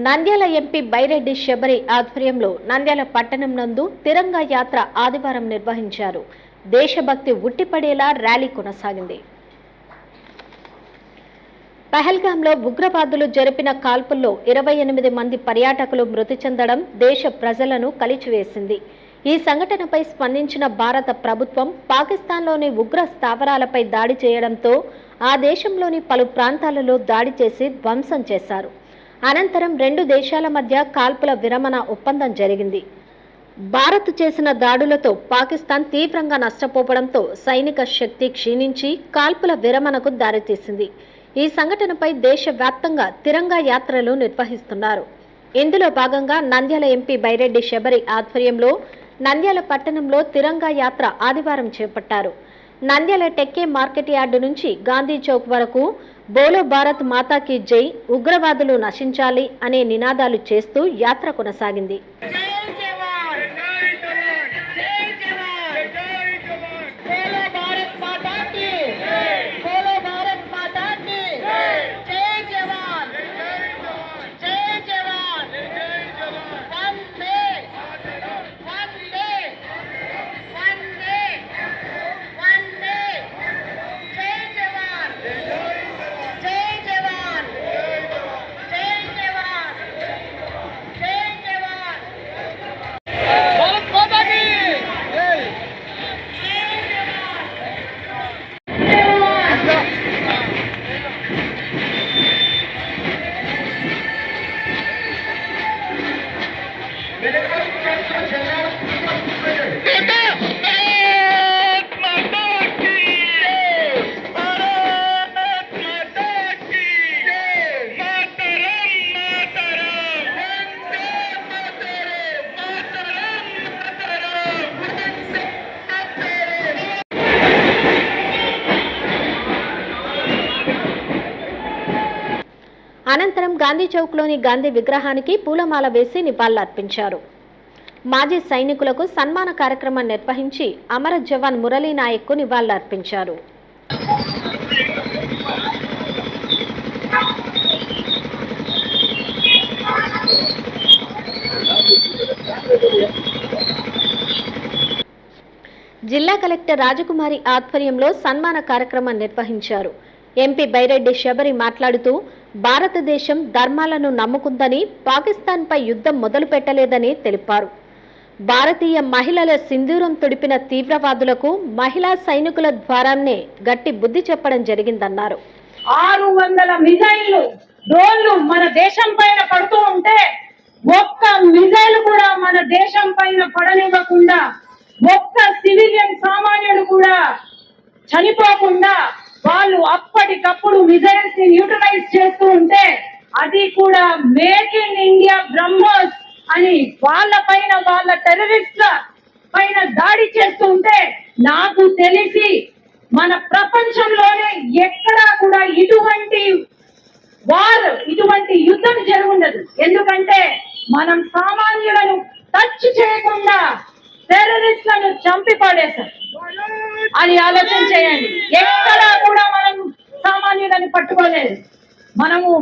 Nandyal MP Byreddy Sabari ఆధ్వర్యంలో నంద్యాల పట్టణం నందు తిరంగా యాత్ర ఆదివారం నిర్వహించారు. దేశభక్తి ఉట్టిపడేలా ర్యాలీ కొనసాగింది. పహల్గాంలో ఉగ్రవాదులు జరిపిన కాల్పుల్లో 28 మంది పర్యాటకులు మృతి చెందడం దేశ ప్రజలను కలిచివేసింది. ఈ సంఘటనపై స్పందించిన భారత ప్రభుత్వం పాకిస్తాన్లోని ఉగ్ర స్థావరాలపై దాడి చేయడంతో ఆ దేశంలోని పలు ప్రాంతాలలో దాడి చేసి ధ్వంసం చేశారు. అనంతరం రెండు దేశాల మధ్య కాల్పుల విరమణ ఒప్పందం జరిగింది. భారత్ చేసిన దాడులతో పాకిస్తాన్ తీవ్రంగా నష్టపోవడంతో సైనిక శక్తి క్షీణించి కాల్పుల విరమణకు దారితీసింది. ఈ సంఘటనపై దేశవ్యాప్తంగా తిరంగా యాత్రలు నిర్వహిస్తున్నారు. ఇందులో భాగంగా నంద్యాల ఎంపీ బైరెడ్డి శబరి ఆధ్వర్యంలో నంద్యాల పట్టణంలో తిరంగా యాత్ర ఆదివారం చేపట్టారు. నంద్యాల టెక్కే మార్కెట్ యార్డు నుంచి గాంధీ చౌక్ వరకు బోలో భారత్ మాతాకి జై, ఉగ్రవాదులు నశించాలి అనే నినాదాలు చేస్తూ యాత్ర కొనసాగింది. అనంతరం గాంధీ చౌక్లోని గాంధీ విగ్రహానికి పూలమాల వేసి నివాళులర్పించారు. మాజీ సైనికులకు సన్మాన కార్యక్రమం నిర్వహించి అమర జవాన్ మురళీ నాయక్కు నివాళులర్పించారు. జిల్లా కలెక్టర్ రాజకుమారి ఆధ్వర్యంలో సన్మాన కార్యక్రమం నిర్వహించారు. ఎంపీ బైరెడ్డి శబరి మాట్లాడుతూ భారతదేశం ధర్మాలను నమ్ముకుందని, పాకిస్తాన్పై యుద్ధం మొదలు పెట్టలేదని తెలిపారు. భారతీయ మహిళల సింధూరం తుడిపిన తీవ్రవాదులకు మహిళా సైనికుల ద్వారానే గట్టి బుద్ధి చెప్పడం జరిగిందన్నారు. 600 మిజైళ్లు, డ్రోన్లు మన దేశం పైన పడుతూ ఉంటే ఒక్క మిజైల్ కూడా మన దేశం పైన పడనివ్వకుండా, ఒక్క సివిలియన్ సామాన్యుడు కూడా చనిపోకుండా వాళ్ళు అప్పటికప్పుడు మిజైల్స్ ని న్యూట్రలైజ్ చేస్తూ ఉంటే, అది కూడా మేక్ ఇన్ ఇండియా బ్రహ్మోస్ అని వాళ్ళ పైన, వాళ్ళ టెర్రరిస్ట్ల పైన దాడి చేస్తూ ఉంటే, నాకు తెలిసి మన ప్రపంచంలోనే ఎక్కడా కూడా ఇటువంటి యుద్ధం జరుగుండదు. ఎందుకంటే మనం సామాన్యులను టచ్ చేయకుండా టెర్రరిస్ట్లను చంపి పడేశాం అని ఆలోచన చేయండి. ఎక్కడా కూడా మనం సామాన్యులను పట్టుకోలేదు.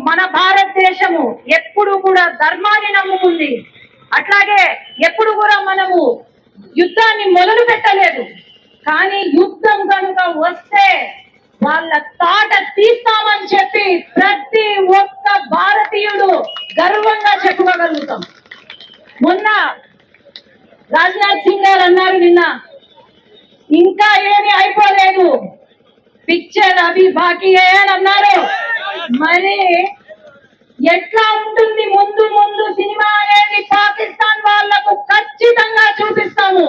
మన భారతదేశము ఎప్పుడు కూడా ధర్మాన్ని నమ్ముకుంది. అట్లాగే ఎప్పుడు కూడా మనము యుద్ధాన్ని మొదలు పెట్టలేదు. కానీ యుద్ధం కనుక వస్తే వాళ్ళ తాట తీస్తామని చెప్పి ప్రతి ఒక్క భారతీయుడు గర్వంగా చెప్పుకోగలుగుతాం. మొన్న రాజ్నాథ్ సింగ్ గారు అన్నారు, నిన్న ఇంకా ఏమీ అయిపోలేదు, పిక్చర్ అభి బాకీ అని అన్నారు. మరి ఎట్లా ఉంటుంది ముందు ముందు సినిమా అనేది పాకిస్తాన్ వాళ్లకు ఖచ్చితంగా చూపిస్తాము.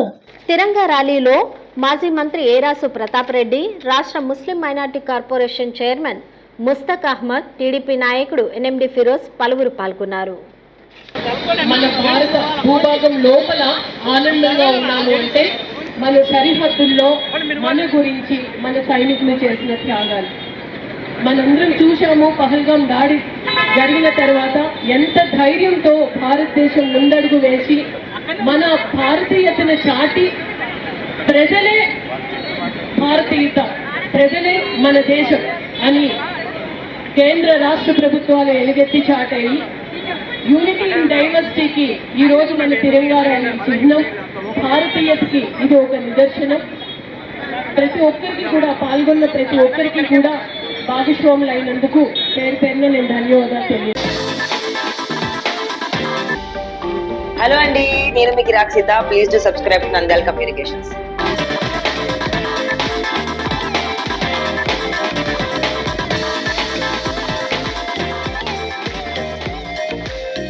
తిరంగా ర్యాలీలో మాజీ మంత్రి ఏరాసు ప్రతాప్ రెడ్డి, రాష్ట్ర Muslim minority corporation chairman Mustaq Ahmad, TDP నాయకుడు ఎన్ఎండి ఫిరోజ్ పలువురు పాల్గొన్నారు. మన భారత భూభాగం లోపల ఆనందంగా ఉన్నాము అంటే మన సరిహద్దుల్లో మన గురించి మన సైనికులు చేసిన త్యాగాలు మనందరం చూశాము. పహల్గాం దాడి జరిగిన తర్వాత ఎంత ధైర్యంతో భారతదేశం ముందడుగు వేసి మన భారతీయతను చాటి, ప్రజలే భారతీయత, ప్రజలే మన దేశం అని కేంద్ర రాష్ట్ర ప్రభుత్వాలు ఎలుగెత్తి చాటాయి. యూనిటీ ఇన్ డైవర్సిటీకి ఈ రోజు మన తెలంగాణ చిహ్నం, భారతీయతకి ఇది ఒక నిదర్శనం. ప్రతి ఒక్కరికి కూడా పాల్గొన్న ప్రతి ఒక్కరికి కూడా భాగస్వాములు అయినందుకు పేరు పేరున నేను ధన్యవాదాలు తెలియజేస్తాను. హలో అండి, నేను మీకు Rakshitha. Please to subscribe Nandyal communications.